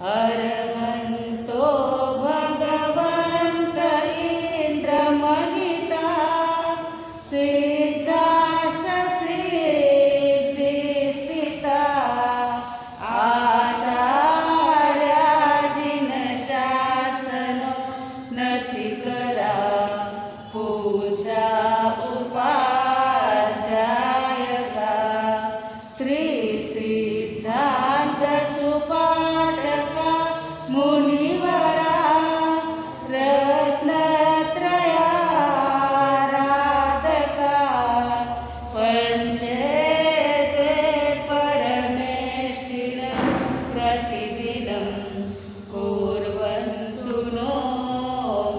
अर्हन्तो भगवन्त इन्द्रमहिता सिद्धाश्च सिद्धिस्थिता आचार्या जिनशासनो नतिकरा पूजा उपाध्यायका श्री सिद्धान्त सुपाठका मुनिवरा रत्नत्रयाराधका पंचेते परमेष्ठिन प्रतिदिनं कुर्वन्तु नो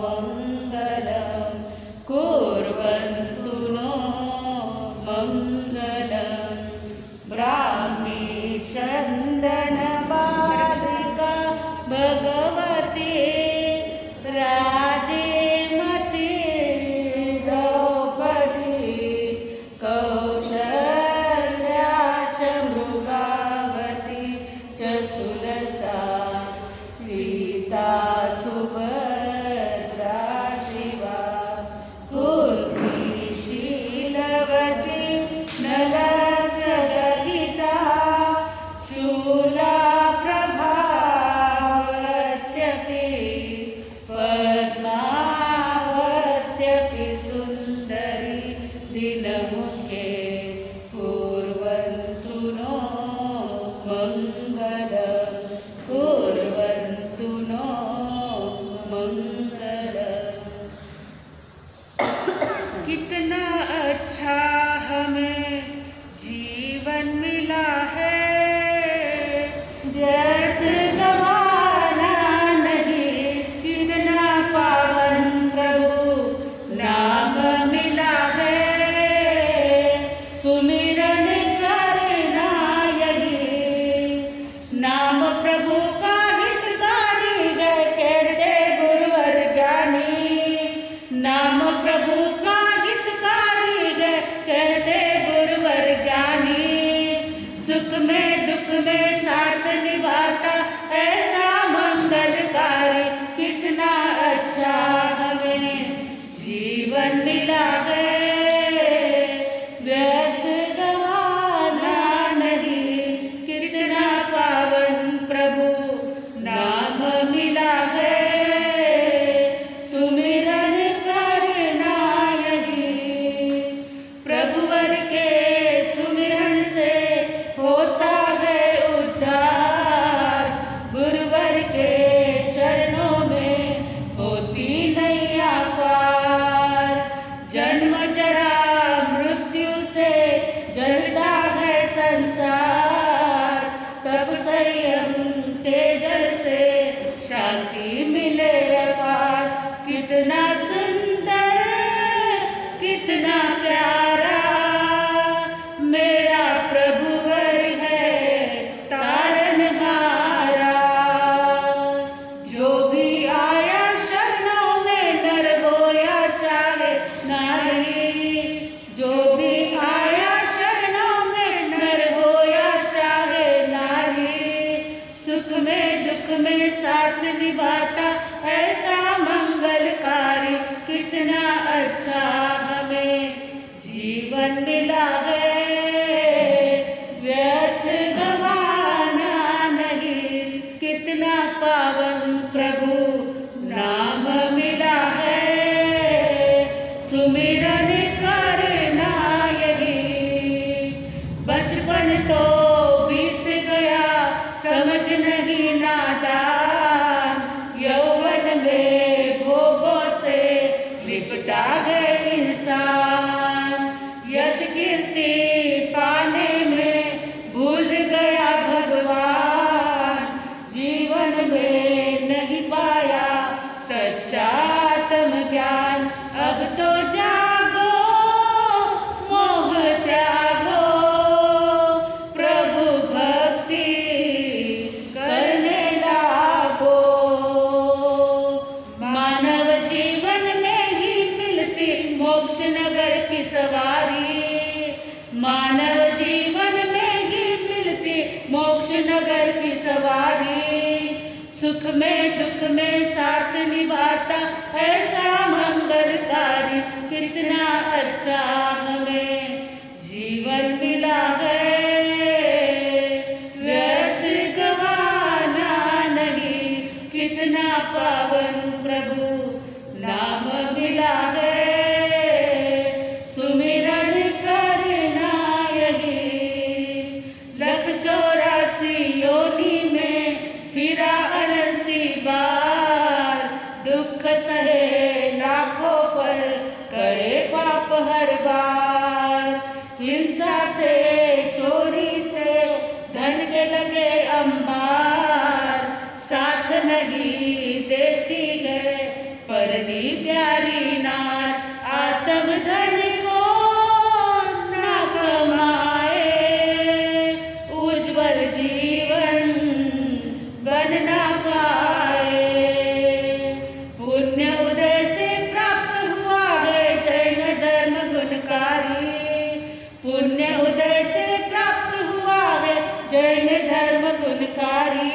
मङ्गलं कुर्वन्तु नो मङ्गलं ब्राह्मी चन्दनबालिका भगवती राजेमती द्रौपदी कौसल्या च मृगावती च सुलसा सीता सुभद्रा शिवा कुन्ती शीलवती नलस्यरहिता चूला प्रभावत्यपि पद्मावत्यपि सुन्दरी दिनमुखे कुर्वन्तु नो मङ्गलं कुर्वन्तु नो मङ्गलम्। कितना अच्छा हमें जीवन मिला है, व्यर्थ गवाना नहीं। कितना पावन प्रभु नाम मिला है, सुमिरन करना यही। नाम प्रभु का हितकारी है, कहते गुरुवर ज्ञानी। नाम प्रभु का हितकारी है, कहते गुरुवर ज्ञानी। सुख में दुख में साथ निभाता ऐसा मंगलकारी। कितना अच्छा हमें जीवन मिला है, व्यर्थ गवाना नहीं। कितना पावन प्रभु नाम मिला है, सुमिरन करना यही। प्रभुवर के सुमिरन से होता है उद्धार, गुरुवर के चरणों में होती नैया पार। जन्म जरा मृत्यु से जलता है संसार, तब संयम तेजल से शांति मिले अपार। कितना सुंदर कितना प्यारा मेरा प्रभुवर है तारनहारा। जो भी आया शरणों में नर हो या चाहे नारी, जो भी आया शरणों में नर हो या चाहे नारी। सुख में दुख में साथ निभाता ऐसा मंगलकारी। कितना अच्छा हमें जीवन मिला है, व्यर्थ गवाना नहीं। कितना पावन प्रभु नाम मिला है, सुमिरन करना यही। बचपन तो बीत गया समझ नहीं नादान, यौवन में भोगों से लिपटा है इंसान। यश कीर्ति पाने में भूल गया भगवान, जीवन में नहीं पाया सच्चा आत्म ज्ञान। अब तो जागो मोह त्यागो, प्रभु भक्ति करने ला सुख में दुख में साथ निभाता ऐसा मंगलकारी, कितना अच्छा हमें जीवन मिला है, व्यर्थ गवाना नहीं, कितना पावन प्रभु नाम मिला है, सुमिरन करना यही, लख 84 योनि में फिरा अनंती बार, दुख सहे लाखों पर करे पाप हर बार, हिंसा से चोरी से धन के लगे अंबार, साथ नहीं देती है परनी प्यारी नार, आत्म धन को ना कमाए, उज्जवल जीवन बन ना पाए, पुण्य उदय से प्राप्त हुआ है जैन धर्म गुणकारी, पुण्य उदय से प्राप्त हुआ है जैन धर्म गुणकारी,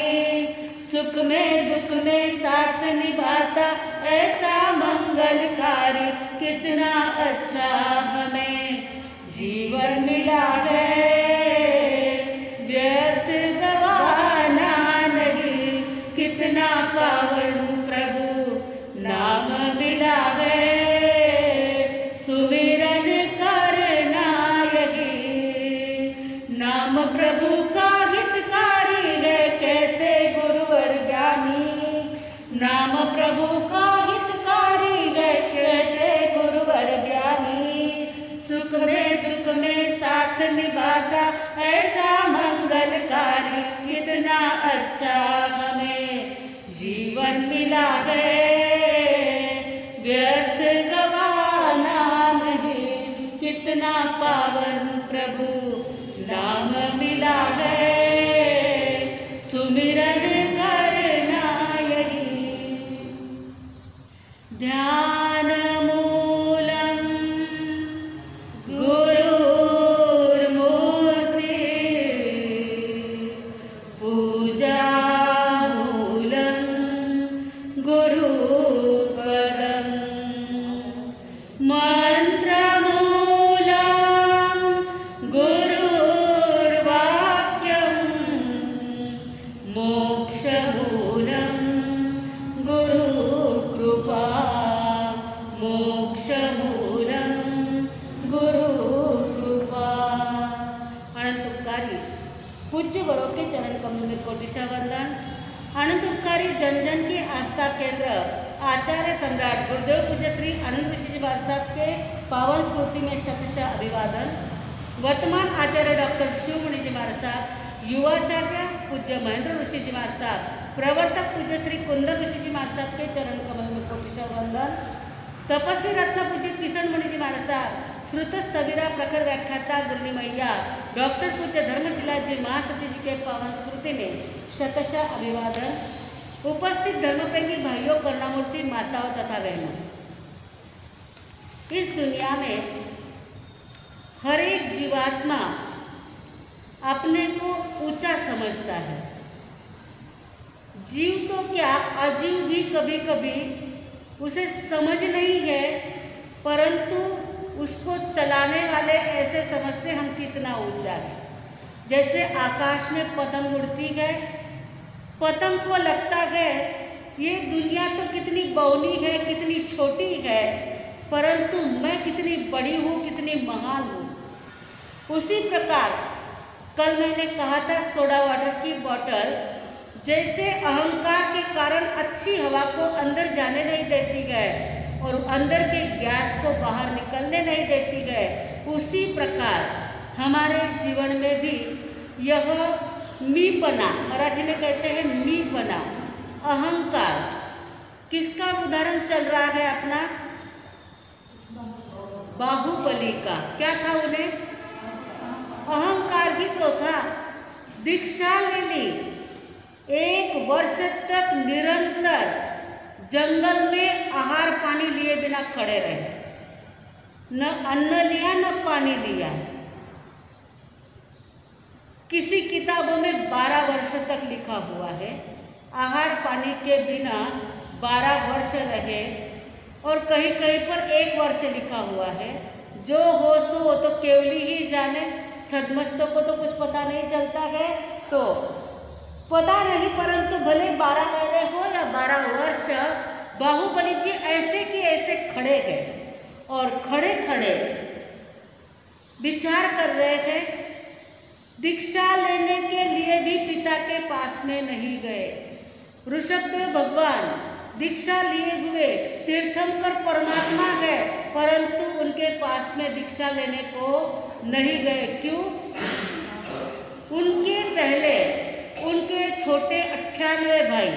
सुख में दुख में साथ निभाता ऐसा मंगलकारी, कितना अच्छा हमें जीवन मिला है, व्यर्थ गवाना नहीं, कितना पावन प्रभु नाम मिला है, सुमिरन करना यही, नाम प्रभु का हितकारी है कहते गुरुवर ज्ञानी, नाम प्रभु का हितकारी है कहते गुरुवर ज्ञानी, सुख में दुख में साथ निभाता ऐसा मंगलकारी, कितना अच्छा हमें जीवन मिला है, व्यर्थ गवाना नहीं, कितना पावन प्रभु नाम मिला है, सुमिरन करना यही, ध्यान मूलम गुरुर्मूर्ति, पूजा मूलम गुरुपदम, मंत्र मूलम गुरुर्वाक्यम, मोक्ष मूलम गुरुकृपा, मोक्ष मूलम गुरुकृपा। अनंत उपकारी पूज्य वरों के चरण कमल में कोटिशा वंदन। अनंत उपकारी जन जन के आस्था केंद्र आचार्य सम्राट गुरुदेव पूज्य श्री आनंद ऋषि जी महाराज साहब के पावन स्मृति में शतशः अभिवादन। वर्तमान आचार्य डॉक्टर शिवमुनि जी महाराज साहब, युवाचार्य पूज्य महेंद्र ऋषि जी महाराज साहब, प्रवर्तक पूज्य श्री कुंदन ऋषि जी महाराज साहब के चरण कमल में कोटिशा वंदन। तपस्वी रत्न पूज्य किशन मुनि जी महाराज साहब, श्रुत स्थविरा प्रखर व्याख्याता गुरनी मैया डॉक्टर पूज्य धर्मशिला जी महासती जी के पावन स्मृति में शतशः अभिवादन। उपस्थित धर्मप्रेमी भाइयों, करुणामूर्ति माताओं तथा बहनों, इस दुनिया में हर एक जीवात्मा अपने को ऊंचा समझता है। जीव तो क्या, अजीव भी कभी कभी उसे समझ नहीं है, परंतु उसको चलाने वाले ऐसे समझते हम कितना ऊंचा है। जैसे आकाश में पतंग उड़ती है, पतंग को लगता है ये दुनिया तो कितनी बौनी है, कितनी छोटी है, परंतु मैं कितनी बड़ी हूँ, कितनी महान हूँ। उसी प्रकार कल मैंने कहा था सोडा वाटर की बोतल जैसे अहंकार के कारण अच्छी हवा को अंदर जाने नहीं देती है और अंदर के गैस को बाहर निकलने नहीं देती है, उसी प्रकार हमारे जीवन में भी यह मीपना, मराठी में कहते हैं मीपना, अहंकार, किसका उदाहरण चल रहा है अपना? बाहुबली का। क्या था उन्हें? अहंकार ही तो था। दीक्षा ले ली, 1 वर्ष तक निरंतर जंगल में आहार पानी लिए बिना खड़े रहे, न अन्न लिया न पानी लिया। किसी किताबों में 12 वर्ष तक लिखा हुआ है आहार पानी पानी के बिना 12 वर्ष रहे, और कहीं कहीं पर 1 वर्ष लिखा हुआ है। जो हो सो वो तो केवली ही जाने, छद्मस्तों को तो कुछ पता नहीं चलता है, तो पता नहीं, परंतु भले 12 महीने हो या 12 वर्ष, बाहुबली जी ऐसे कि ऐसे खड़े गए और खड़े खड़े विचार कर रहे थे। दीक्षा लेने के लिए भी पिता के पास में नहीं गए। ऋषभदेव भगवान दीक्षा लिए हुए तीर्थंकर परमात्मा गए, परंतु उनके पास में दीक्षा लेने को नहीं गए। क्यों? उनके पहले उनके छोटे 98 भाई,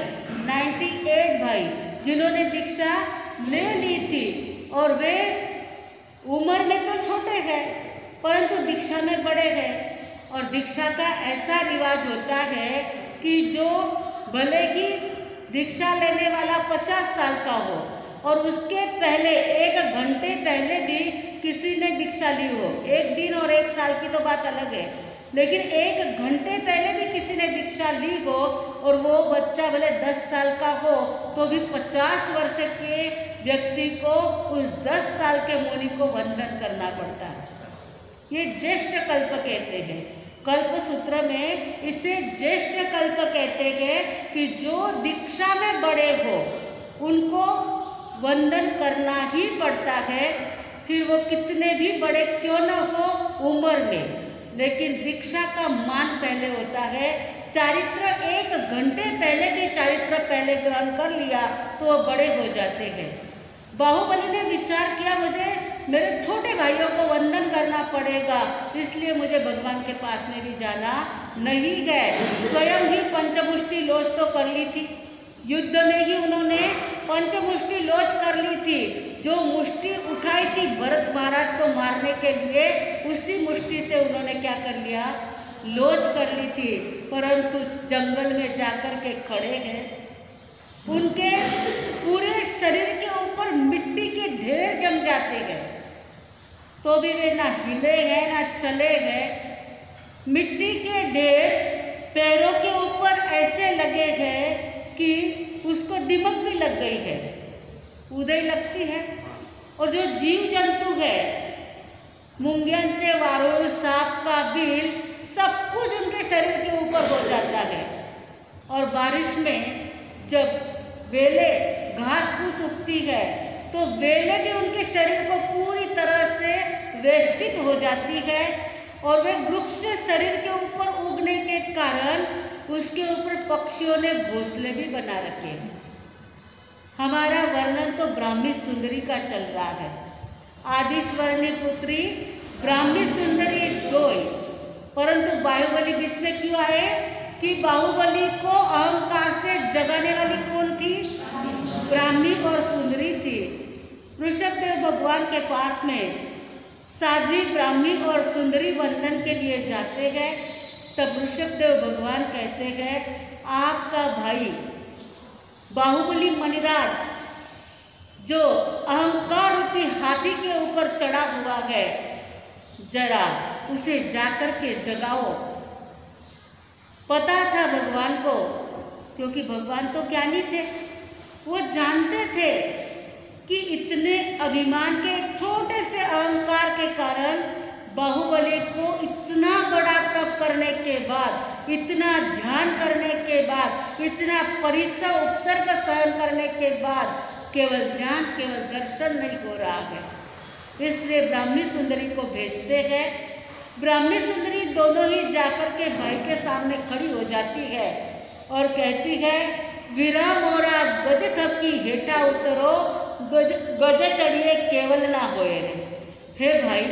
98 भाई जिन्होंने दीक्षा ले ली थी, और वे उम्र में तो छोटे हैं परंतु दीक्षा में बड़े हैं। और दीक्षा का ऐसा रिवाज होता है कि जो भले ही दीक्षा लेने वाला 50 साल का हो और उसके पहले 1 घंटे पहले भी किसी ने दीक्षा ली हो, 1 दिन और 1 साल की तो बात अलग है, लेकिन 1 घंटे पहले भी किसी ने दीक्षा ली हो और वो बच्चा भले 10 साल का हो तो भी 50 वर्ष के व्यक्ति को उस 10 साल के मुनि को वंदन करना पड़ता है। ये ज्येष्ठ कल्प कहते हैं। कल्प सूत्र में इसे ज्येष्ठ कल्प कहते हैं कि जो दीक्षा में बड़े हो उनको वंदन करना ही पड़ता है, फिर वो कितने भी बड़े क्यों न हो उम्र में, लेकिन दीक्षा का मान पहले होता है। चारित्र 1 घंटे पहले भी चारित्र पहले ग्रहण कर लिया तो वो बड़े हो जाते हैं। बाहुबली ने विचार किया, मुझे मेरे छोटे भाइयों को वंदन करना पड़ेगा, इसलिए मुझे भगवान के पास में भी जाना नहीं है। स्वयं ही पंचमुष्टि लोच तो कर ली थी, युद्ध में ही उन्होंने पंचमुष्टि लोच कर ली थी। जो मुष्टि उठाई थी भरत महाराज को मारने के लिए, उसी मुष्टि से उन्होंने क्या कर लिया, लोच कर ली थी। परंतु जंगल में जाकर के खड़े हैं, उनके पूरे शरीर के ऊपर मिट्टी के ढेर जम जाते हैं, तो भी वे ना हिले हैं ना चले हैं। मिट्टी के ढेर पैरों के ऊपर ऐसे लगे हैं कि उसको दिमक भी लग गई है, उदय लगती है। और जो जीव जंतु है, मुंग्यांचे वारुण, सांप का बिल, सब कुछ उनके शरीर के ऊपर हो जाता है। और बारिश में जब वेले घास फूस उगती है तो वेले भी उनके शरीर को पूरी तरह से वेष्टित हो जाती है, और वे वृक्ष शरीर के ऊपर उगने के कारण उसके ऊपर पक्षियों ने घोंसले भी बना रखे हैं। हमारा वर्णन तो ब्राह्मी सुंदरी का चल रहा है। आदिश्वरणी पुत्री ब्राह्मी सुंदरी 2, परंतु बाहुबली बीच में क्यों आए कि बाहुबली को अहंकार से जगाने वाली कौन थी? ब्राह्मी और सुंदरी थी। ऋषभदेव भगवान के पास में साध्वी ब्राह्मी और सुंदरी वंदन के लिए जाते हैं। तब ऋषभदेव भगवान कहते हैं, आपका भाई बाहुबली मणिराज जो अहंकार रूपी हाथी के ऊपर चढ़ा हुआ है, जरा उसे जाकर के जगाओ। पता था भगवान को, क्योंकि भगवान तो ज्ञानी थे, वो जानते थे कि इतने अभिमान के छोटे से अहंकार के कारण बाहुबली को इतना बड़ा तप करने के बाद, इतना ध्यान करने के बाद, इतना परिश्रम उपसर्ग सहन करने के बाद केवल ज्ञान, केवल दर्शन नहीं हो रहा है। इसलिए ब्राह्मी सुंदरी को भेजते हैं। ब्राह्मी सुंदरी दोनों ही जाकर के भाई के सामने खड़ी हो जाती है और कहती है, वीरा मोरा गज थकी हेठा उतरो, गज चढ़िए केवल ना होए रे। हे भाई,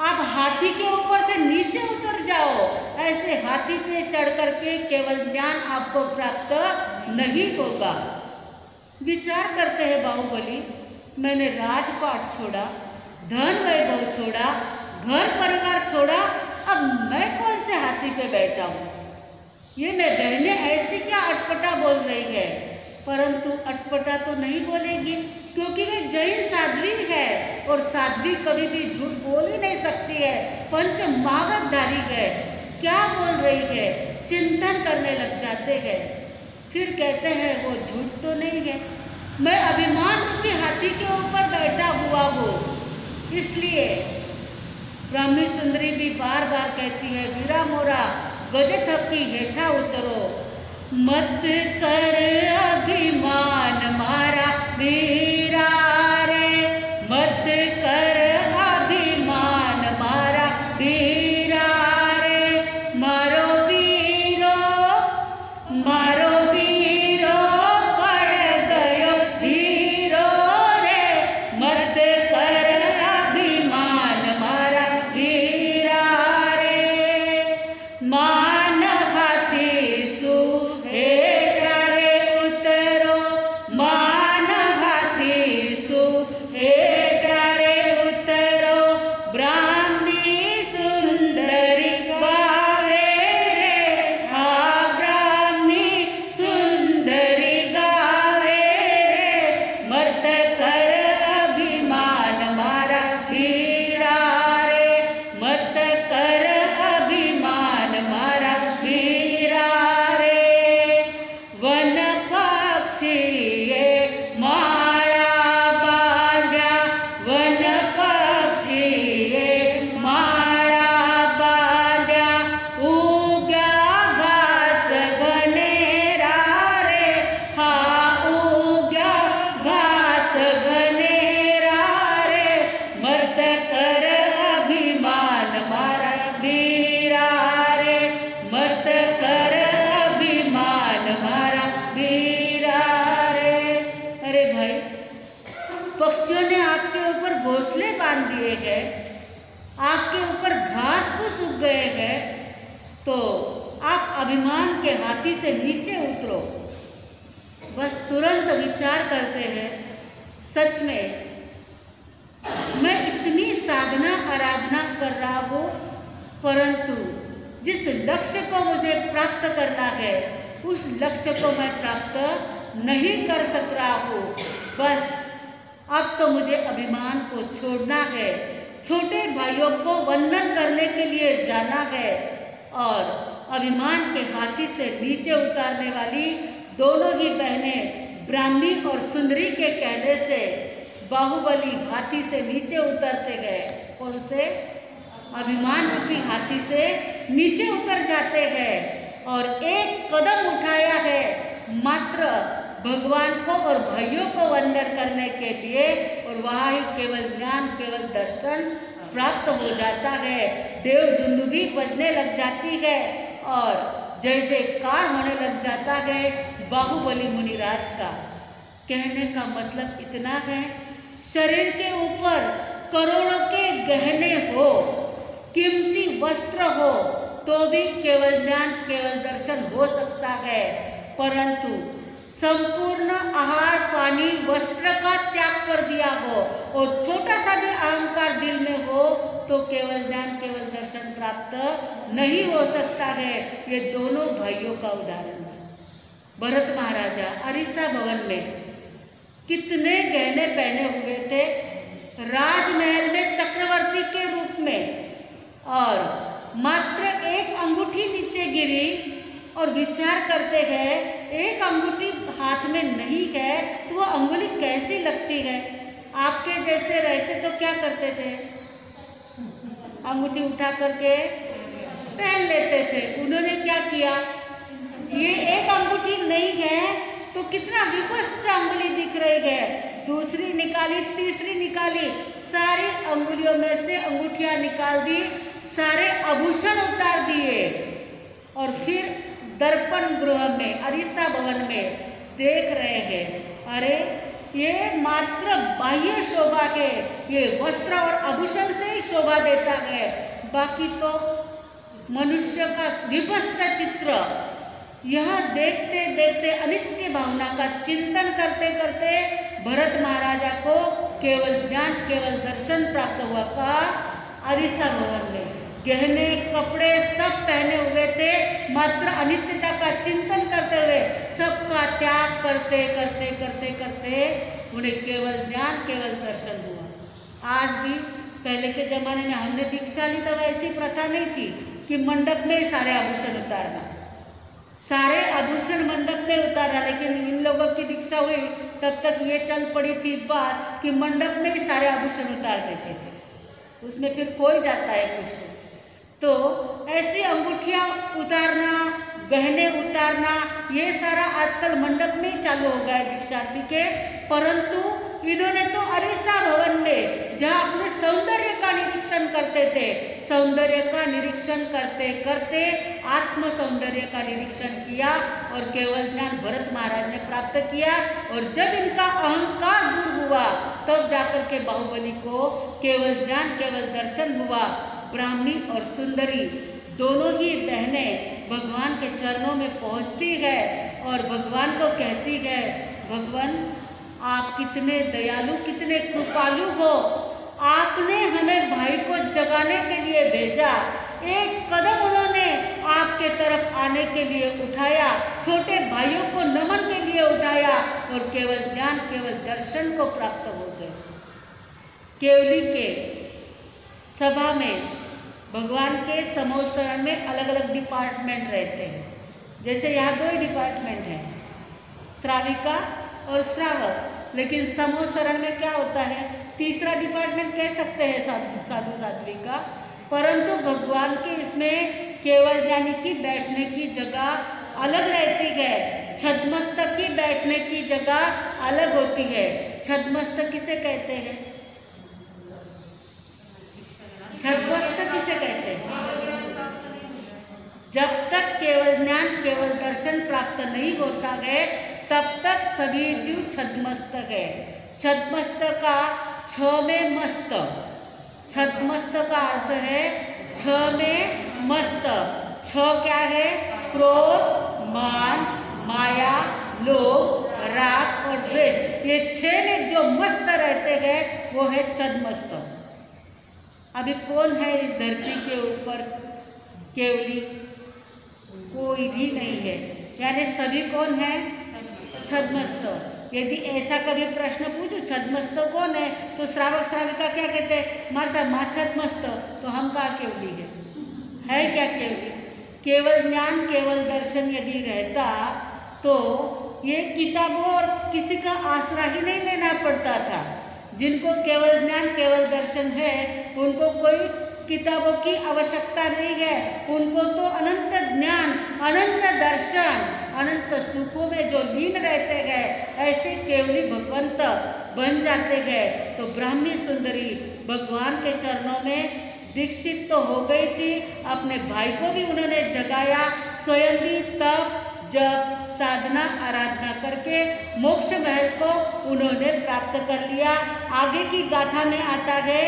आप हाथी के ऊपर से नीचे उतर जाओ, ऐसे हाथी पे चढ़ करके केवल ज्ञान आपको प्राप्त नहीं होगा। विचार करते हैं बाहुबली, मैंने राजपाट छोड़ा, धन वैभव छोड़ा, घर परिवार छोड़ा, अब मैं कौन से हाथी पे बैठा हूँ? ये मैं बहनें ऐसी क्या अटपटा बोल रही है? परंतु अटपटा तो नहीं बोलेगी, क्योंकि वे जैन साध्वी है और साध्वी कभी भी झूठ बोल ही नहीं सकती है, पंच महावतधारी है। क्या बोल रही है? चिंतन करने लग जाते हैं। फिर कहते हैं वो झूठ तो नहीं है, मैं अभिमान रूपी हाथी के ऊपर बैठा हुआ हूँ। इसलिए ब्राह्मी सुंदरी भी बार बार कहती है, वीरा मोरा गज थकी हेठा उतरो, मत कर अभिमान मारा वीरा रे, मत कर अभिमान मारा वीरा रे, मारो वीरो मारो वीरो पड़ गयो हीरो रे, मत कर अभिमान मारा वीरा रे, मान हाथी सु हेठा रे उतरो, मान हाथी सु हेठा रे उतरो, ब्राह्मी सुंदरी गावे रे, हा ब्राह्मी सुंदरी गावे रे, मत कर अभिमान मारा वीरा रे, मत कर अभिमान मारा वीरा रे, वन पक्षी ये माळा बांध्या, वन पक्षी ये माळा बांध्या, उग्या घास गनेरा रे, हा उग्या घास गनेरा रे, मत कर अभिमान मारा वीरा रे, मत कर अभिमान मारा वीरा रे। अरे भाई, पक्षियों ने आपके ऊपर घोंसले बांध दिए हैं, आपके ऊपर घास फूस उग गए हैं, तो आप अभिमान के हाथी से नीचे उतरो। बस तुरंत विचार करते हैं, सच में मैं इतनी साधना आराधना कर रहा हूँ, परंतु जिस लक्ष्य को मुझे प्राप्त करना है उस लक्ष्य को मैं प्राप्त नहीं कर सक रहा हूँ। बस अब तो मुझे अभिमान को छोड़ना है, छोटे भाइयों को वंदन करने के लिए जाना है और अभिमान के हाथी से नीचे उतारने वाली दोनों ही बहनें ब्राह्मी और सुंदरी के कहने से बाहुबली हाथी से नीचे उतरते गए। कौन से? अभिमान रूपी हाथी से नीचे उतर जाते हैं और एक कदम उठाया है मात्र भगवान को और भाइयों को वंदन करने के लिए, और वहाँ ही केवल ज्ञान केवल दर्शन प्राप्त हो जाता है। देव दुंदुभी बजने लग जाती है और जय जयकार होने लग जाता है बाहुबली मुनिराज का। कहने का मतलब इतना है, शरीर के ऊपर करोड़ों के गहने हो, कीमती वस्त्र हो, तो भी केवल ज्ञान केवल दर्शन हो सकता है, परंतु संपूर्ण आहार पानी वस्त्र का त्याग कर दिया हो और छोटा सा भी अहंकार दिल में हो तो केवल ज्ञान केवल दर्शन प्राप्त नहीं हो सकता है। ये दोनों भाइयों का उदाहरण है। भरत महाराजा अरिसा भवन में कितने गहने पहने हुए थे, राजमहल में चक्रवर्ती के रूप में, और मात्र एक अंगूठी नीचे गिरी और विचार करते हैं एक अंगूठी हाथ में नहीं है तो वो अंगुली कैसी लगती है। आपके जैसे रहते तो क्या करते थे? अंगूठी उठा करके पहन लेते थे। उन्होंने क्या किया, ये एक अंगूठी नहीं है तो कितना विपस्त अंगुली दिख रही है, दूसरी निकाली, तीसरी निकाली, सारी अंगुलियों में से अंगूठियां निकाल दी, सारे आभूषण उतार दिए और फिर दर्पण गृह में अरिसा भवन में देख रहे हैं, अरे ये मात्र बाह्य शोभा है, ये वस्त्र और आभूषण से ही शोभा देता है, बाकी तो मनुष्य का विभत्स चित्र। यह देखते देखते अनित्य भावना का चिंतन करते करते भरत महाराजा को केवल ज्ञान केवल दर्शन प्राप्त हुआ का अरिसा भवन में। गहने कपड़े सब पहने हुए थे, मात्र अनित्यता का चिंतन करते हुए सबका त्याग करते करते करते करते उन्हें केवल ज्ञान केवल दर्शन हुआ। आज भी पहले के ज़माने में हमने दीक्षा ली तब ऐसी प्रथा नहीं थी कि मंडप में ही सारे आभूषण उतारना। सारे आभूषण मंडप में उतारा, लेकिन इन लोगों की दीक्षा हुई तब तक ये चल पड़ी थी बात कि मंडप में ही सारे आभूषण उतार देते थे, उसमें फिर खोई जाता है कुछ कुछ। तो ऐसी अंगूठियाँ उतारना, गहने उतारना, ये सारा आजकल मंडप में ही चालू हो गया है दीक्षार्थी के। परंतु इन्होंने तो अरीसा भवन में, जहाँ अपने सौंदर्य का निरीक्षण करते थे, सौंदर्य का निरीक्षण करते करते आत्म सौंदर्य का निरीक्षण किया और केवल ज्ञान भरत महाराज ने प्राप्त किया। और जब इनका अहंकार दूर हुआ तब जाकर के बाहुबली को केवल ज्ञान, केवल दर्शन हुआ। ब्राह्मणी और सुंदरी दोनों ही बहनें भगवान के चरणों में पहुंचती है और भगवान को कहती है, भगवान आप कितने दयालु, कितने कृपालु हो, आपने हमें भाई को जगाने के लिए भेजा, एक कदम उन्होंने आपके तरफ आने के लिए उठाया, छोटे भाइयों को नमन के लिए उठाया और केवल ज्ञान, केवल दर्शन को प्राप्त हो गए। केवली के सभा में भगवान के समोसरण में अलग अलग डिपार्टमेंट रहते हैं। जैसे यहाँ 2 ही डिपार्टमेंट हैं, श्राविका और श्रावक, लेकिन समोसरण में क्या होता है, तीसरा डिपार्टमेंट कह सकते हैं साधु साध्वी का। परंतु भगवान के इसमें केवल ज्ञानी की बैठने की जगह अलग रहती है, छद्मस्तक की बैठने की जगह अलग होती है। छद्मस्तक किसे कहते हैं? छद्मस्तक किसे कहते हैं? जब तक केवल ज्ञान, केवल दर्शन प्राप्त नहीं होता है तब तक सभी जीव छद्मस्तक है। छद्मस्तक का छ में मस्त, छद्मस्तक का अर्थ है छ में मस्त। छ क्या है? क्रोध, मान, माया, लोभ, राग और द्वेष, ये 6 में जो मस्त रहते हैं वो है छद्मस्तक। अभी कौन है इस धरती के ऊपर केवली? कोई भी नहीं है, यानी सभी कौन है? छद्मस्तक। यदि ऐसा कभी प्रश्न पूछो छद्मस्तक कौन है, तो श्रावक श्राविका क्या कहते हैं? हमारे साथ माँ छद्मस्तक, तो हम कहाँ केवली है क्या केवली? केवल ज्ञान, केवल दर्शन यदि रहता तो ये किताबों और किसी का आसरा ही नहीं लेना पड़ता था। जिनको केवल ज्ञान, केवल दर्शन है, उनको कोई किताबों की आवश्यकता नहीं है। उनको तो अनंत ज्ञान, अनंत दर्शन, अनंत सुखों में जो लीन रहते गए, ऐसे केवली भगवंत बन जाते गए। तो ब्राह्मणी सुंदरी भगवान के चरणों में दीक्षित तो हो गई थी, अपने भाई को भी उन्होंने जगाया, स्वयं भी तब जब साधना आराधना करके मोक्ष महल को उन्होंने प्राप्त कर लिया। आगे की गाथा में आता है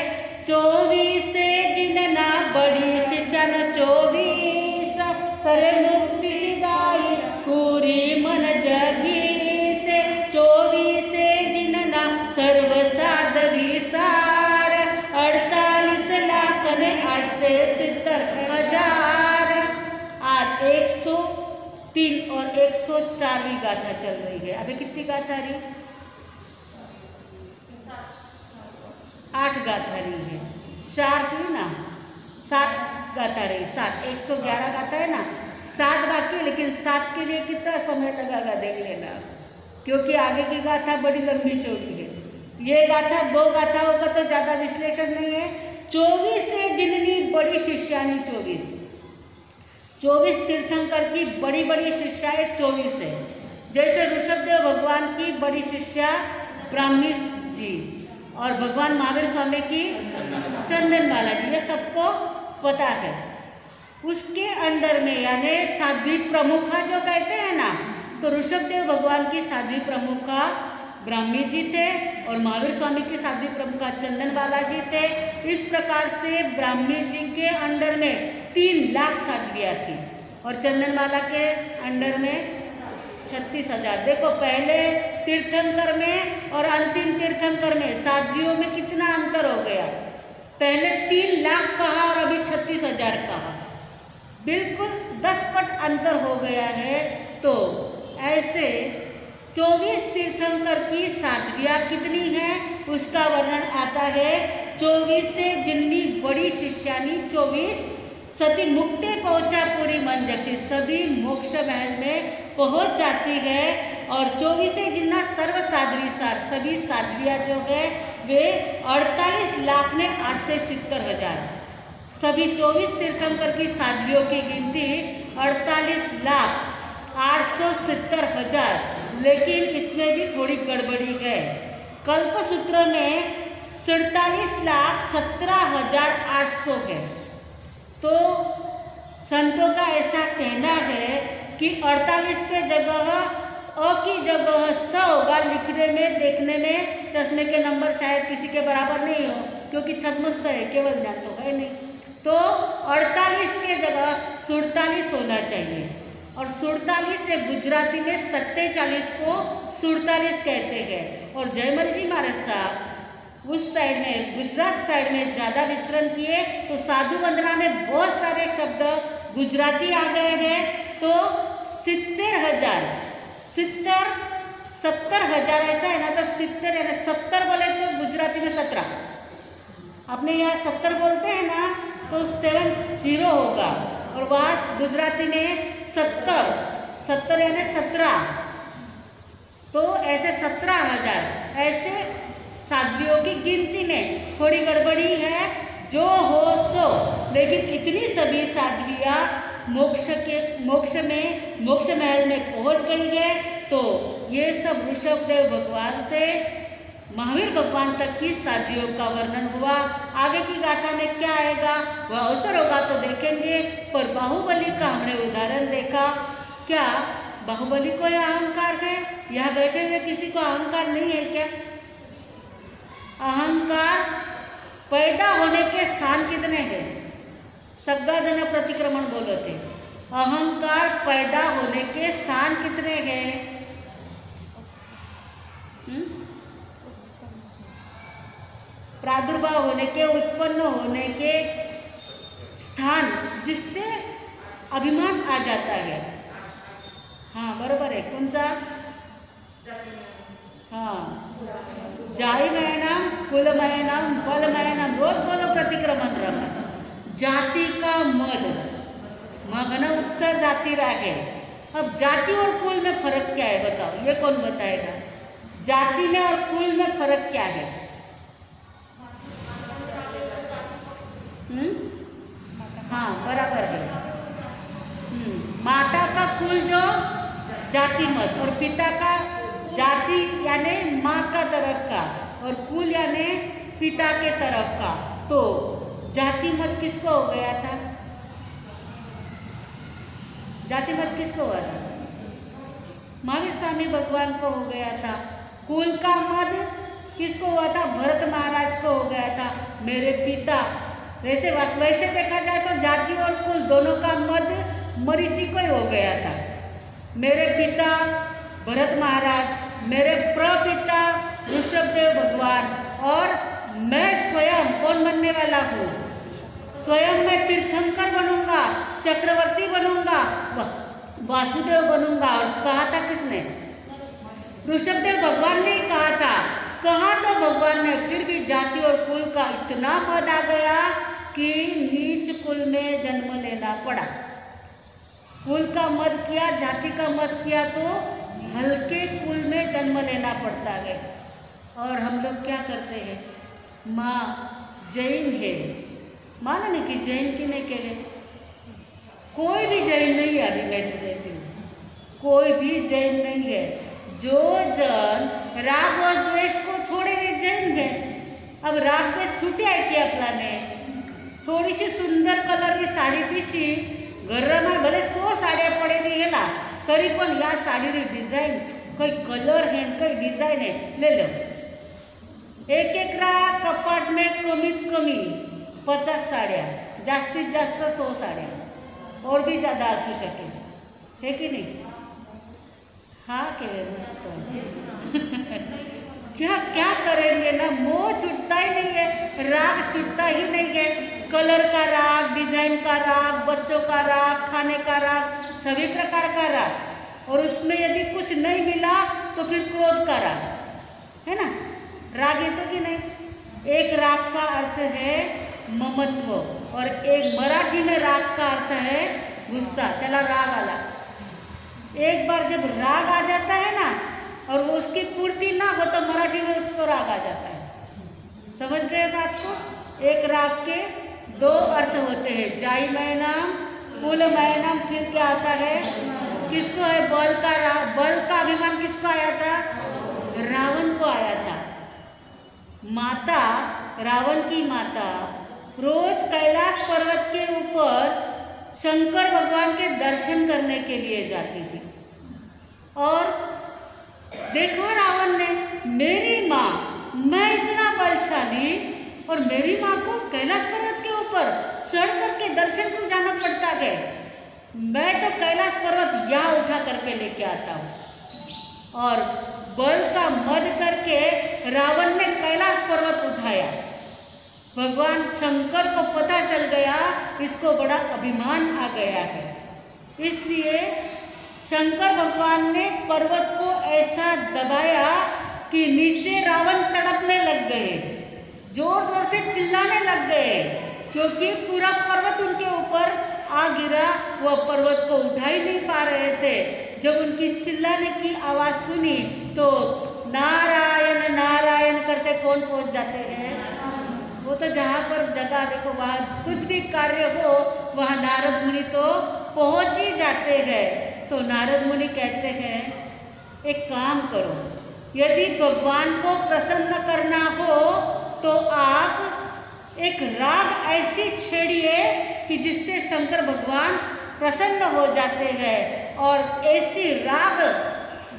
24 जिनना बड़ी शिक्षा न 24 सरे मुक्ति सिदाई पूरी मन जगी से 24 जिनना सर्व साधवी सार 48 लाख ने 8 से 70,000। आज 103 और 104वीं गाथा चल रही है। अभी कितनी गाथा रही? 8 गाथा रही है, 4 हुई ना, 7 गाथा रही, 7 111 गाथा है ना, 7 बाकी। लेकिन 7 के लिए कितना समय लगेगा देख लेना, क्योंकि आगे की गाथा बड़ी लंबी चौड़ी है। ये गाथा 2 गाथाओं का तो ज़्यादा विश्लेषण नहीं है। 24 से जिननी बड़ी शिष्यानी 24 तीर्थंकर की बड़ी बड़ी शिष्याएँ 24 है। जैसे ऋषभदेव भगवान की बड़ी शिष्या ब्राह्मणी जी और भगवान महावीर स्वामी की चंदनबाला जी, ये सबको पता है। उसके अंडर में यानी साध्वी प्रमुखा जो कहते हैं ना, तो ऋषभदेव भगवान की साध्वी प्रमुखा ब्राह्मणी जी थे और महावीर स्वामी की साध्वी प्रमुखा चंदनबाला जी थे। इस प्रकार से ब्राह्मणी जी के अंडर में 3 लाख साध्वियाँ थी और चंदनबाला के अंडर में 36,000। देखो पहले तीर्थंकर में और अंतिम तीर्थंकर में साध्वियों में कितना अंतर हो गया। पहले 3 लाख कहा और अभी 36,000 कहा, बिल्कुल 10 पट अंतर हो गया है। तो ऐसे 24 तीर्थंकर की साध्वियाँ कितनी हैं उसका वर्णन आता है। 24 से जिननी बड़ी शिष्यानी 24 सती मुक्ति पहुँचा पूरी मंजक्षी, सभी मोक्ष महल में पहुँच जाती है। और 24 जिन्ना सर्व साध्वी सार, सभी साध्वियाँ जो है वे 48 लाख ने 870,000, सभी 24 तीर्थंकर की साध्वियों की गिनती 48 लाख 870,000। लेकिन इसमें भी थोड़ी गड़बड़ी है। कल्पसूत्र में 47,17,800 है। तो संतों का ऐसा कहना है कि 48 के जगह अ की जगह स होगा। लिखने में देखने में चश्मे के नंबर शायद किसी के बराबर नहीं हो, क्योंकि छद्मस्त है, केवल ज्ञान तो है नहीं। तो 48 के जगह 47 होना चाहिए। और 47 से गुजराती में 47 को 47 कहते हैं। और जयमल जी महाराज साहब उस साइड में, गुजरात साइड में ज़्यादा विचरण किए, तो साधु वंदना में बहुत सारे शब्द गुजराती आ गए हैं। तो 70,000, 70,000 ऐसा है ना, तो 70 है ना, 70 बोले तो गुजराती में 17, अपने यहाँ 70 बोलते हैं ना, तो 70 होगा। और वहाँ गुजराती में 70 यानी 17, तो ऐसे 17,000 ऐसे साध्वियों की गिनती में थोड़ी गड़बड़ी है, जो हो सो। लेकिन इतनी सभी साध्वियाँ मोक्ष महल में पहुँच गई है। तो ये सब ऋषभदेव भगवान से महावीर भगवान तक की साध्वियों का वर्णन हुआ। आगे की गाथा में क्या आएगा वह अवसर होगा तो देखेंगे। पर बाहुबली का हमने उदाहरण देखा। क्या बाहुबली को यह अहंकार है? यहाँ बैठे हुए किसी को अहंकार नहीं है क्या? अहंकार पैदा होने के स्थान कितने हैं? सग्गाधन प्रतिक्रमण बोले थे। अहंकार पैदा होने के स्थान कितने हैं? प्रादुर्भाव होने के, उत्पन्न होने के स्थान, जिससे अभिमान आ जाता है। हाँ बरोबर है। कौन सा? हाँ, जायमय नाम, कुलमय नाम, बलमय नाम, रोज बोलो प्रतिक्रमण रमन। जाति का मद, मगन उत्साह जाति रागे। अब जाति और कुल में फर्क क्या है बताओ, ये कौन बताएगा? जाति में और कुल में फर्क क्या है? हाँ बराबर है। माता का कुल जो जाति मत, और पिता का जाति यानी माँ का तरफ का, और कुल यानी पिता के तरफ का। तो जाति मत किसको हो गया था? जाति मत किसको हुआ था? महावीर स्वामी भगवान को हो गया था। कुल का मत किसको हुआ था? भरत महाराज को हो गया था, मेरे पिता। वैसे देखा जाए तो जाति और कुल दोनों का मद मरीचि को ही हो गया था। मेरे पिता भरत महाराज, मेरे प्रपिता ऋषभदेव भगवान, और मैं स्वयं कौन बनने वाला हूँ? स्वयं मैं तीर्थंकर बनूंगा, चक्रवर्ती बनूंगा, वासुदेव बनूंगा। और कहा था किसने? ऋषभदेव भगवान ने कहा था। कहा तो भगवान ने, फिर भी जाति और कुल का इतना मद आ गया कि नीच कुल में जन्म लेना पड़ा। कुल का मद किया, जाति का मद किया, तो हल्के कुल में जन्म लेना पड़ता है। और हम लोग क्या करते हैं? माँ जैन है, माना नहीं कि जैन की नहीं कहे, कोई भी जैन नहीं है। अभी मैं तो कहती हूँ कोई भी जैन नहीं है। जो जन राग और द्वेष को छोड़ेंगे जैन है। अब राग द्वेष छूटे है कि अपना ने थोड़ी सी सुंदर कलर की साड़ी पीसी घर में भले 100 साड़ियाँ पड़े रही है ला, तरी पण या साड़ी री डिजाइन कई कलर है, कई डिजाइन है, ले लो। एक कपाट में कमीत कमी 50 साड़ियाँ, जास्तीत जास्त 100 साड़ियाँ, और भी ज़्यादा असू सके, है कि नहीं? हाँ के मस्त क्या क्या करेंगे ना, मोह छूटता ही नहीं है, राग छूटता ही नहीं है। कलर का राग, डिजाइन का राग, बच्चों का राग, खाने का राग, सभी प्रकार का राग। और उसमें यदि कुछ नहीं मिला तो फिर क्रोध का राग, है ना? राग है तो कि नहीं? एक राग का अर्थ है ममत्व, और एक मराठी में राग का अर्थ है गुस्सा, त्याला राग आला। एक बार जब राग आ जाता है ना और वो उसकी पूर्ति ना हो तो मराठी में उसको राग आ जाता है। समझ गए बात को? एक राग के दो अर्थ होते हैं, जाई मैनाम, कुल मैनाम, फिर क्या आता है, किसको है, बल का बल का अभिमान किसको आया था, रावण को आया था। माता, रावण की माता रोज कैलाश पर्वत के ऊपर शंकर भगवान के दर्शन करने के लिए जाती थी। और देखा रावण ने, मेरी माँ, मैं इतना बलशाली और मेरी माँ को कैलाश पर्वत के ऊपर चढ़ करके दर्शन को जाना पड़ता है, मैं तो कैलाश पर्वत यहाँ उठा करके लेके आता हूँ। और बल का मद करके रावण ने कैलाश पर्वत उठाया। भगवान शंकर को पता चल गया इसको बड़ा अभिमान आ गया है, इसलिए शंकर भगवान ने पर्वत को ऐसा दबाया कि नीचे रावण तड़पने लग गए, जोर जोर से चिल्लाने लग गए, क्योंकि पूरा पर्वत उनके ऊपर आ गिरा। वह पर्वत को उठा ही नहीं पा रहे थे। जब उनकी चिल्लाने की आवाज़ सुनी तो नारायण नारायण करते कौन पहुंच जाते हैं? वो तो जहाँ पर जगह देखो वहाँ कुछ भी कार्य हो वहाँ नारद मुनि तो पहुँच ही जाते हैं। तो नारद मुनि कहते हैं, एक काम करो, यदि भगवान को प्रसन्न करना हो तो आप एक राग ऐसी छेड़िए कि जिससे शंकर भगवान प्रसन्न हो जाते हैं। और ऐसी राग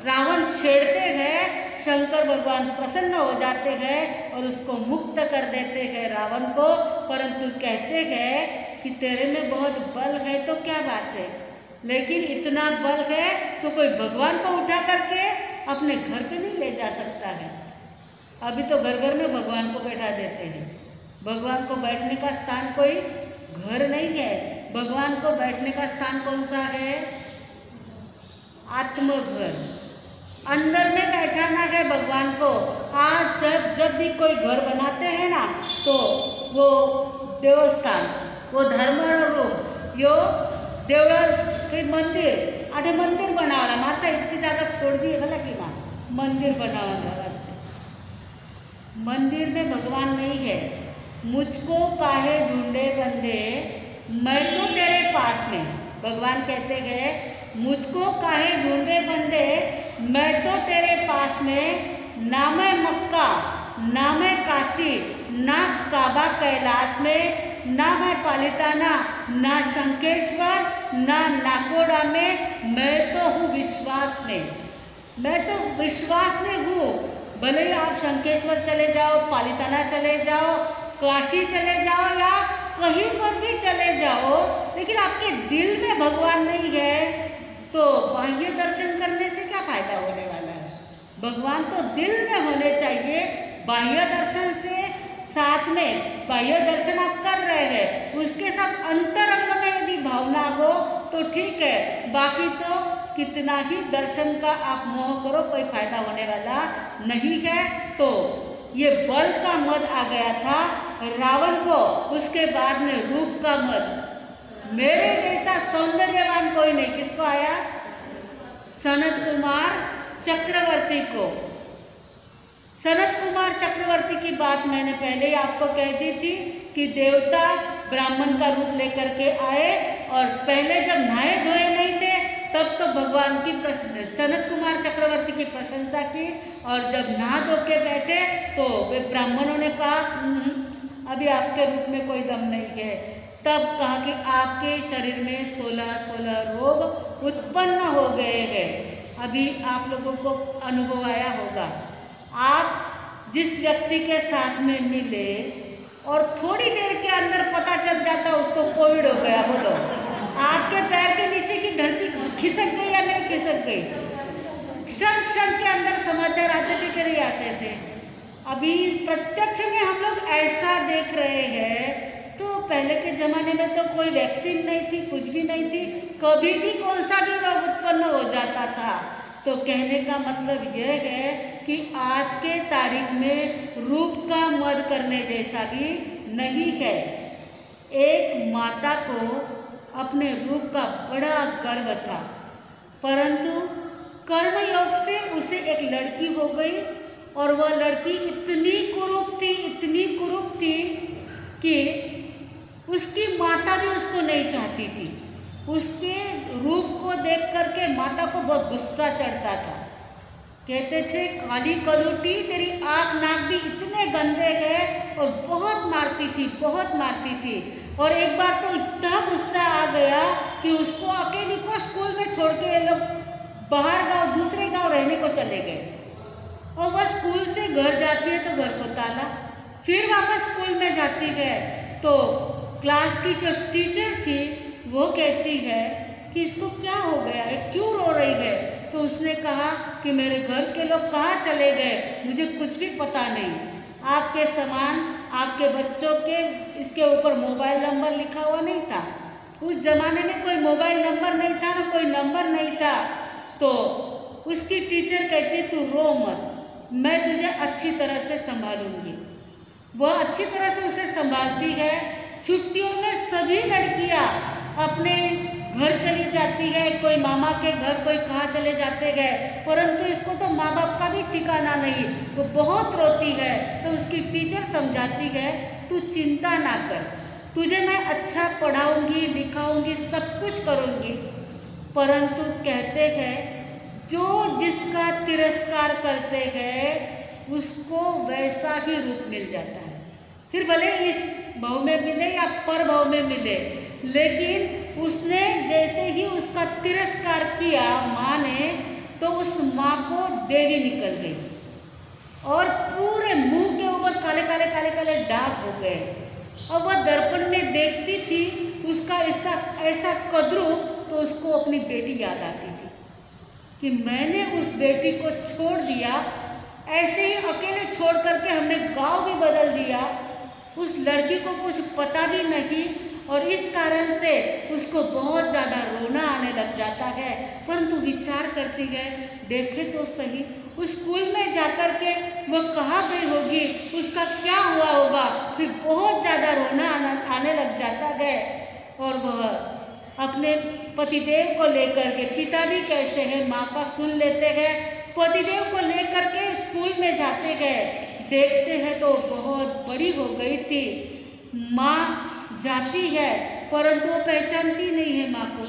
रावण छेड़ते हैं, शंकर भगवान प्रसन्न हो जाते हैं और उसको मुक्त कर देते हैं रावण को। परंतु कहते हैं कि तेरे में बहुत बल है तो क्या बात है, लेकिन इतना बल है तो कोई भगवान को उठा करके अपने घर पे नहीं ले जा सकता है। अभी तो घर घर में भगवान को बैठा देते हैं। भगवान को बैठने का स्थान कोई घर नहीं है। भगवान को बैठने का स्थान कौन सा है? आत्मघर, अंदर में बैठाना है भगवान को। आज जब भी कोई घर बनाते हैं ना तो वो देवस्थान, वो धर्म रूप, यो देवळ के मंदिर, आधे मंदिर बनावाला माणसा इतकी जागा छोड़ दी है भला की ना, मंदिर बनावाला वास्ते। मंदिर में भगवान नहीं है। मुझको काहे ढूंढे बंदे, मैं तो तेरे पास में, भगवान कहते हैं मुझको काहे ढूंढे बंदे, मैं तो तेरे पास में। ना मैं मक्का, ना मैं काशी, ना काबा कैलाश में, ना मैं पालिताना, ना शंकेश्वर, ना नाकोड़ा में, मैं तो हूँ विश्वास में। मैं तो विश्वास में हूँ। भले ही आप शंकेश्वर चले जाओ, पालिताना चले जाओ, काशी चले जाओ या कहीं पर भी चले जाओ, लेकिन आपके दिल में भगवान नहीं है तो बाह्य दर्शन करने से क्या फायदा होने वाला है? भगवान तो दिल में होने चाहिए। बाह्य दर्शन से साथ में, बाह्य दर्शन आप कर रहे हैं, उसके साथ अंतरंग में यदि भावना हो तो ठीक है, बाकी तो कितना ही दर्शन का आप मोह करो, कोई फायदा होने वाला नहीं है। तो ये बल का मद आ गया था रावण को, उसके बाद में रूप का मद। मेरे जैसा सौंदर्यवान कोई नहीं, किसको आया? सनत कुमार चक्रवर्ती को। सनत कुमार चक्रवर्ती की बात मैंने पहले ही आपको कह दी थी कि देवता ब्राह्मण का रूप लेकर के आए और पहले जब नहाए धोए नहीं थे तब तो भगवान की सनत कुमार चक्रवर्ती की प्रशंसा की, और जब नहा धो के बैठे तो वे ब्राह्मणों ने कहा अभी आपके रूप में कोई दम नहीं है। तब कहा कि आपके शरीर में 16 रोग उत्पन्न हो गए हैं। अभी आप लोगों को अनुभव आया होगा, आप जिस व्यक्ति के साथ में मिले और थोड़ी देर के अंदर पता चल जाता उसको कोविड हो गया, बोलो आपके पैर के नीचे की धरती खिसक गई या नहीं खिसक गई? क्षण क्षण के अंदर समाचार आते थे कि नहीं आते थे? अभी प्रत्यक्ष में हम लोग ऐसा देख रहे हैं। तो पहले के ज़माने में तो कोई वैक्सीन नहीं थी, कुछ भी नहीं थी, कभी भी कौन सा भी रोग उत्पन्न हो जाता था। तो कहने का मतलब यह है कि आज के तारीख में रूप का मद करने जैसा भी नहीं है। एक माता को अपने रूप का बड़ा गर्व था, परंतु कर्मयोग से उसे एक लड़की हो गई और वह लड़की इतनी कुरूप थी कि उसकी माता भी उसको नहीं चाहती थी। उसके रूप को देख करके माता को बहुत गुस्सा चढ़ता था। कहते थे, काली कलूटी, तेरी आँख नाक भी इतने गंदे हैं, और बहुत मारती थी। और एक बार तो इतना गुस्सा आ गया कि उसको अकेले को स्कूल में छोड़ के ये लोग बाहर दूसरे गांव रहने को चले गए। और वह स्कूल से घर जाती है तो घर को ताला, फिर वापस स्कूल में जाती है तो क्लास की जो टीचर थी वो कहती है कि इसको क्या हो गया है, क्यों रो रही है। तो उसने कहा कि मेरे घर के लोग कहाँ चले गए, मुझे कुछ भी पता नहीं। आपके समान आपके बच्चों के इसके ऊपर मोबाइल नंबर लिखा हुआ नहीं था। उस ज़माने में कोई मोबाइल नंबर नहीं था, ना कोई नंबर नहीं था। तो उसकी टीचर कहती, तू रो मत, मैं तुझे अच्छी तरह से संभालूंगी। वह अच्छी तरह से उसे संभालती है। छुट्टियों में सभी लड़कियां अपने घर चली जाती है, कोई मामा के घर, कोई कहाँ चले जाते गए, परंतु इसको तो माँ बाप का भी ठिकाना नहीं। वो बहुत रोती है। तो उसकी टीचर समझाती है, तू चिंता ना कर, तुझे मैं अच्छा पढ़ाऊंगी, लिखाऊंगी, सब कुछ करूंगी। परंतु कहते हैं, जो जिसका तिरस्कार करते हैं उसको वैसा ही रूप मिल जाता है। फिर भले इस भाव में मिले या पर भाव में मिले, लेकिन उसने जैसे ही उसका तिरस्कार किया माँ ने, तो उस माँ को देवी निकल गई और पूरे मुंह के ऊपर काले काले दाग हो गए। और वह दर्पण में देखती थी उसका ऐसा कद्रूप, तो उसको अपनी बेटी याद आती थी कि मैंने उस बेटी को छोड़ दिया, ऐसे ही अकेले छोड़ करके हमने गांव भी बदल दिया। उस लड़की को कुछ पता भी नहीं, और इस कारण से उसको बहुत ज़्यादा रोना आने लग जाता है। परंतु विचार करती है, देखे तो सही, उस स्कूल में जाकर के वह कहाँ गई होगी, उसका क्या हुआ होगा। फिर बहुत ज़्यादा रोना आने लग जाता है। और वह अपने पतिदेव को लेकर के, पिता भी कैसे हैं माँ का सुन लेते हैं, पतिदेव को लेकर के स्कूल में जाते गए। देखते हैं तो बहुत बड़ी हो गई थी। माँ जाती है, परंतु वो पहचानती नहीं है माँ को,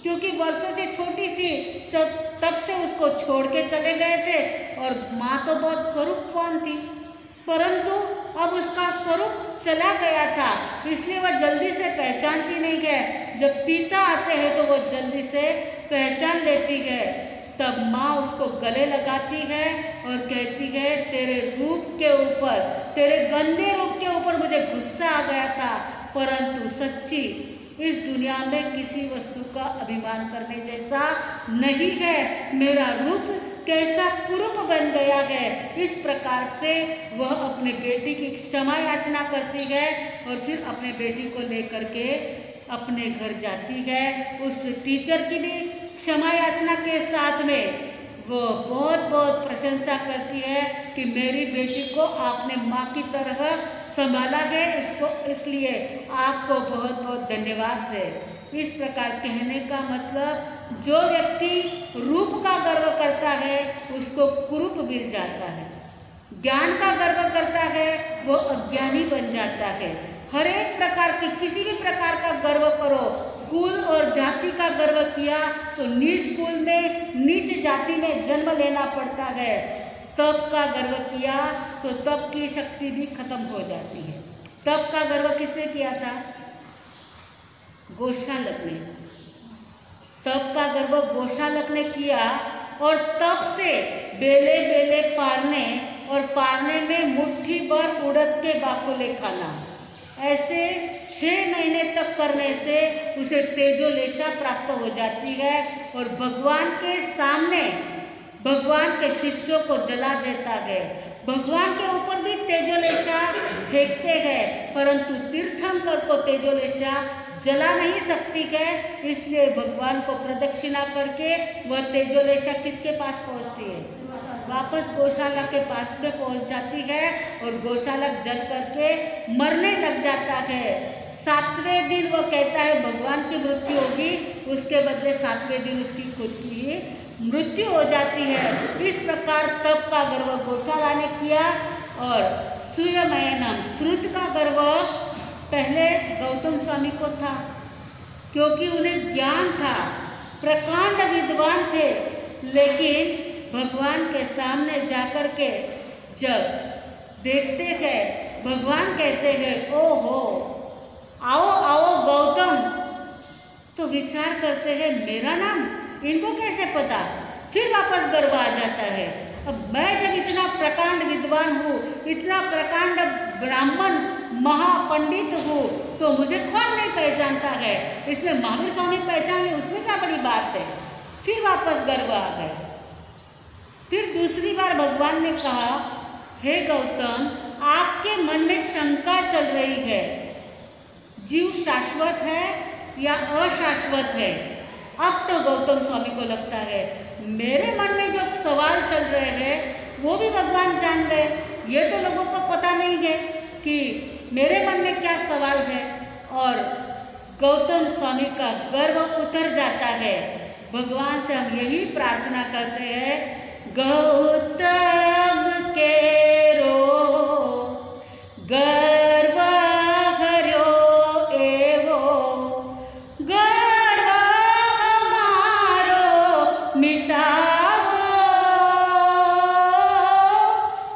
क्योंकि वर्षों से छोटी थी, तब से उसको छोड़ के चले गए थे। और माँ तो बहुत स्वरूपवान थी, परंतु अब उसका स्वरूप चला गया था, इसलिए वह जल्दी से पहचानती नहीं है। जब पिता आते हैं तो वह जल्दी से पहचान लेती है। तब माँ उसको गले लगाती है और कहती है, तेरे रूप के ऊपर, तेरे गंदे रूप के ऊपर मुझे गुस्सा आ गया था, परंतु सच्ची इस दुनिया में किसी वस्तु का अभिमान करने जैसा नहीं है। मेरा रूप कैसा कुरूप बन गया है। इस प्रकार से वह अपने बेटी की क्षमा याचना करती है और फिर अपने बेटी को लेकर के अपने घर जाती है। उस टीचर की भी क्षमा याचना के साथ में वो बहुत बहुत प्रशंसा करती है कि मेरी बेटी को आपने माँ की तरह संभाला है, इसलिए आपको बहुत बहुत धन्यवाद है। इस प्रकार कहने का मतलब, जो व्यक्ति रूप का गर्व करता है उसको कुरूप मिल जाता है, ज्ञान का गर्व करता है वो अज्ञानी बन जाता है। हर एक प्रकार की, किसी भी प्रकार का गर्व करो, कुल और जाति का गर्व किया तो नीच कुल में, नीच जाति में जन्म लेना पड़ता है। तप का गर्व किया तो तप की शक्ति भी खत्म हो जाती है। तप का गर्व किसने किया था? गोशालक ने। तप का गर्व गोशालक ने किया और तप से बेले बेले पारने और पारने में मुट्ठी भर उड़द के बाकुले खाना, ऐसे 6 महीने तक करने से उसे तेजोलेशा प्राप्त हो जाती है और भगवान के सामने भगवान के शिष्यों को जला देता है। भगवान के ऊपर भी तेजोलेशा फेंकते हैं, परंतु तीर्थंकर को तेजोलेशा जला नहीं सकती है, इसलिए भगवान को प्रदक्षिणा करके वह तेजोलेशा किसके पास पहुंचती है? वापस गौशाला के पास में पहुंच जाती है और गौशाला जल करके मरने लग जाता है। 7वें दिन वो कहता है भगवान की मृत्यु होगी, उसके बदले 7वें दिन उसकी खुद की ही मृत्यु हो जाती है। इस प्रकार तप का गर्व गौशाला ने किया और सूर्यमयनम श्रुत का गर्व पहले गौतम स्वामी को था, क्योंकि उन्हें ज्ञान था, प्रकांड विद्वान थे। लेकिन भगवान के सामने जाकर के जब देखते हैं, भगवान कहते हैं ओहो आओ आओ गौतम, तो विचार करते हैं मेरा नाम इनको कैसे पता, फिर वापस गर्व आ जाता है। अब मैं जब इतना प्रकांड विद्वान हूँ, इतना प्रकांड ब्राह्मण महापंडित हूँ, तो मुझे कौन नहीं पहचानता है। इसमें महावीर स्वामी पहचान ले, उसमें क्या बड़ी बात है। फिर वापस गर्व आ गए। फिर दूसरी बार भगवान ने कहा हे गौतम, आपके मन में शंका चल रही है, जीव शाश्वत है या अशाश्वत है। अब तो गौतम स्वामी को लगता है मेरे मन में जो सवाल चल रहे हैं वो भी भगवान जान रहे, ये तो लोगों को पता नहीं है कि मेरे मन में क्या सवाल है। और गौतम स्वामी का गर्व उतर जाता है। भगवान से हम यही प्रार्थना करते हैं, गौतम केरो गर्व हर्यो एवो, गर्व हमारो मिटावो,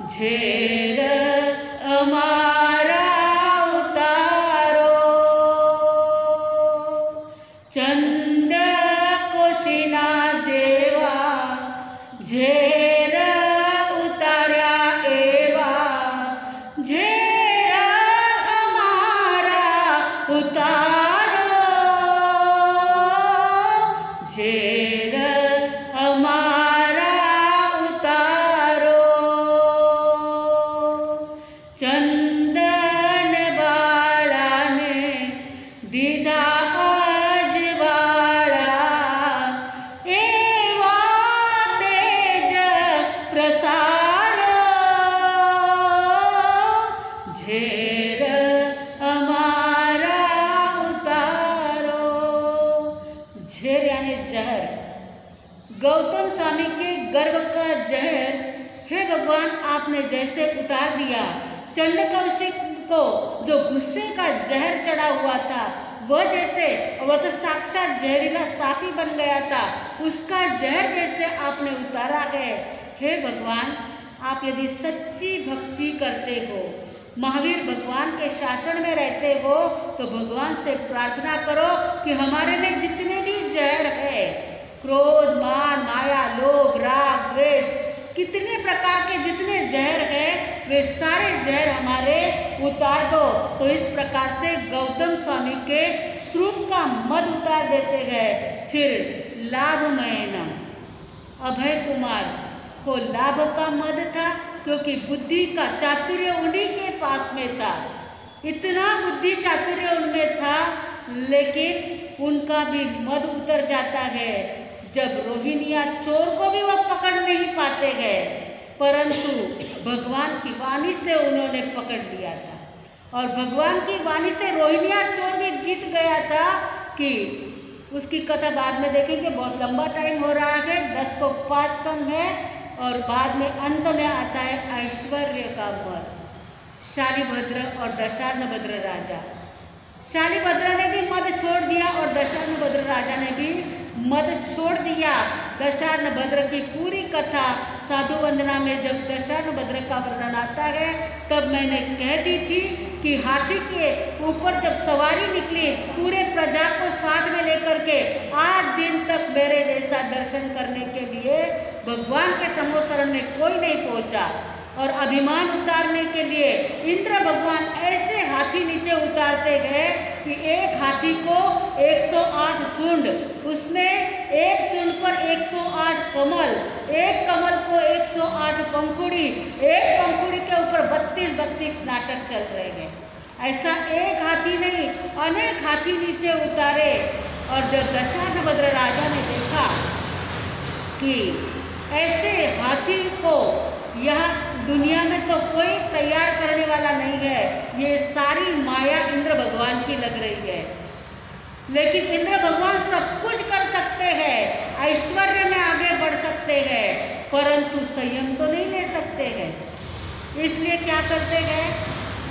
झेर हमारा उतारो, चंड कोशिना जेवा झेर उतार्या एवा, झेर हमारा उतारो, झेर हमारा उतारो, चंदन बाड़ा ने दीदा अजवाड़ा, एवा तेज प्रसारो, झेर हमारा उतारो। झेर यानी जहर, गौतम स्वामी के गर्व का जहर हे भगवान आपने जैसे उतार दिया। चंड कौशिक को जो गुस्से का जहर चढ़ा हुआ था, वह जैसे, वह तो साक्षात जहरीला सांप ही बन गया था, उसका जहर जैसे आपने उतारा है। हे भगवान, आप यदि सच्ची भक्ति करते हो, महावीर भगवान के शासन में रहते हो, तो भगवान से प्रार्थना करो कि हमारे में जितने भी जहर है, क्रोध मान माया लोभ राग द्वेष, कितने प्रकार के जितने जहर हैं, वे सारे जहर हमारे उतार दो। तो इस प्रकार से गौतम स्वामी के श्रुत का मद उतार देते हैं। फिर लाभमयनम, अभय कुमार को लाभ का मद था, क्योंकि बुद्धि का चातुर्य उन्हीं के पास में था। इतना बुद्धि चातुर्य उनमें था, लेकिन उनका भी मद उतर जाता है। जब रोहिणिया चोर को भी वह पकड़ नहीं पाते हैं, परंतु भगवान की वाणी से उन्होंने पकड़ लिया था। और भगवान की वाणी से रोहिणिया चोर भी जीत गया था। कि उसकी कथा बाद में देखेंगे, बहुत लंबा टाइम हो रहा है, 10 को 5 कम है। और बाद में अंत में आता है ऐश्वर्य का वध, शालिभद्र और दशार्णभद्र राजा। शालिभद्र ने भी मद छोड़ दिया और दशार्णभद्र राजा ने भी मद छोड़ दिया। दशार्णभद्र की पूरी कथा साधु वंदना में जब दशार्णभद्र का वर्णन आता है, तब मैंने कह दी थी कि हाथी के ऊपर जब सवारी निकली, पूरे प्रजा को साथ में लेकर के, आज दिन तक मेरे जैसा दर्शन करने के लिए भगवान के समूह शरण में कोई नहीं पहुंचा। और अभिमान उतारने के लिए इंद्र भगवान ऐसे हाथी नीचे उतारते गए कि एक हाथी को 108 सूंड, उसमें एक सूंड पर 108 कमल, एक कमल को 108 पंखुड़ी, एक पंखुड़ी के ऊपर 32 नाटक चल रहे हैं। ऐसा एक हाथी नहीं, अनेक हाथी नीचे उतारे। और जब दशार्णभद्र राजा ने देखा कि ऐसे हाथी को यह दुनिया में तो कोई तैयार करने वाला नहीं है। ये सारी माया इंद्र भगवान की लग रही है। लेकिन इंद्र भगवान सब कुछ कर सकते हैं, ऐश्वर्य में आगे बढ़ सकते हैं, परंतु संयम तो नहीं ले सकते हैं। इसलिए क्या करते हैं,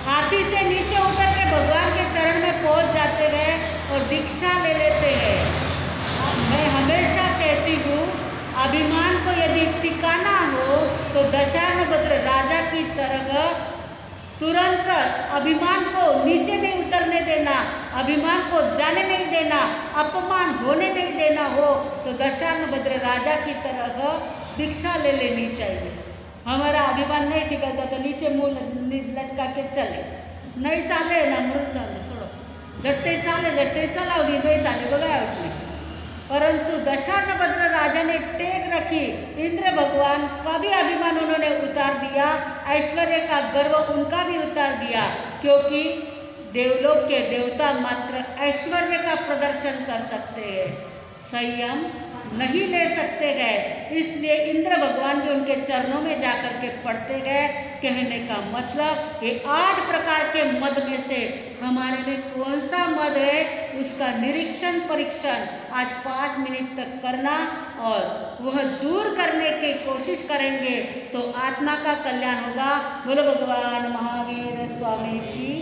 हाथी से नीचे उतर के भगवान के चरण में पहुंच जाते हैं और दीक्षा ले लेते हैं। मैं हमेशा कहती हूँ, अभिमान को यदि टिकाना हो तो दशानवक्र राजा की तरह तुरंत अभिमान को नीचे नहीं उतरने देना, अभिमान को जाने नहीं देना, अपमान होने नहीं देना हो तो दशानवक्र राजा की तरह दीक्षा ले लेनी चाहिए। हमारा अभिमान नहीं टिकता तो नीचे मुंह लटका के चले, नहीं चाले ना मृत चाले, छोड़ो झट्टे चलाओ नहीं चाले तो गया उसमें। परंतु दशानवक्र राजा ने टेक रखी, इंद्र भगवान का भी अभिमान उन्होंने उतार दिया, ऐश्वर्य का गर्व उनका भी उतार दिया, क्योंकि देवलोक के देवता मात्र ऐश्वर्य का प्रदर्शन कर सकते हैं, संयम नहीं ले सकते हैं। इसलिए इंद्र भगवान जो उनके चरणों में जाकर के पढ़ते गए। कहने का मतलब ये 8 प्रकार के मद में से हमारे में कौन सा मद है, उसका निरीक्षण परीक्षण आज 5 मिनट तक करना और वह दूर करने की कोशिश करेंगे तो आत्मा का कल्याण होगा। बोलो भगवान महावीर स्वामी की।